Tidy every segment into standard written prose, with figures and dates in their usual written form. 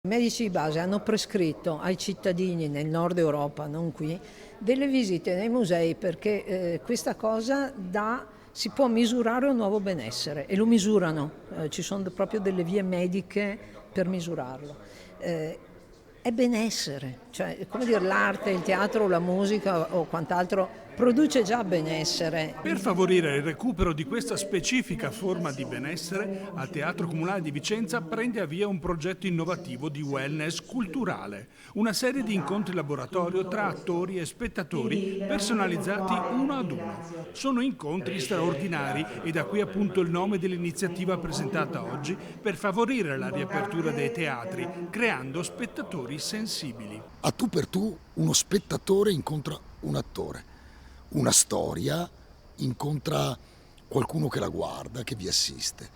I medici di base hanno prescritto ai cittadini nel nord Europa, non qui, delle visite nei musei perché questa cosa si può misurare un nuovo benessere e lo misurano, ci sono proprio delle vie mediche per misurarlo. È benessere, cioè come dire l'arte, il teatro, la musica o quant'altro produce già benessere. Per favorire il recupero di questa specifica forma di benessere, al Teatro Comunale di Vicenza prende avvia un progetto innovativo di wellness culturale, una serie di incontri laboratorio tra attori e spettatori personalizzati uno ad uno. Sono incontri straordinari e da qui appunto il nome dell'iniziativa presentata oggi per favorire la riapertura dei teatri, creando spettatori sensibili. A tu per tu uno spettatore incontra un attore, una storia incontra qualcuno che la guarda, che vi assiste.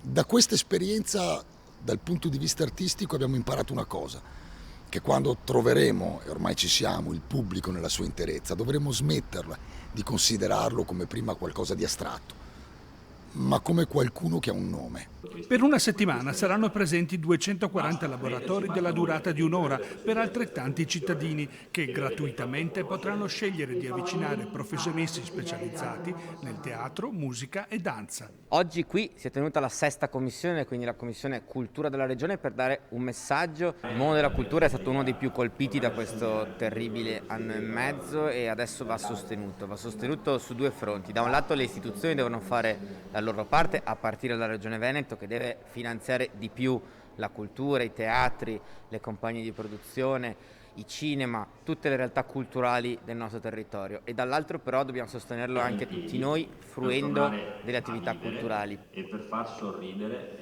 Da questa esperienza, dal punto di vista artistico, abbiamo imparato una cosa, che quando troveremo, e ormai ci siamo, il pubblico nella sua interezza, dovremo smetterla di considerarlo come prima qualcosa di astratto, ma come qualcuno che ha un nome. Per una settimana saranno presenti 240 laboratori della durata di un'ora per altrettanti cittadini che gratuitamente potranno scegliere di avvicinare professionisti specializzati nel teatro, musica e danza. Oggi qui si è tenuta la sesta commissione, quindi la commissione cultura della regione, per dare un messaggio. Il mondo della cultura è stato uno dei più colpiti da questo terribile anno e mezzo e adesso va sostenuto su due fronti. Da un lato le istituzioni devono fare la loro parte, a partire dalla Regione Veneto, che deve finanziare di più la cultura, i teatri, le compagnie di produzione, i cinema, tutte le realtà culturali del nostro territorio, e dall'altro però dobbiamo sostenerlo anche tutti noi fruendo delle attività culturali. E per far sorridere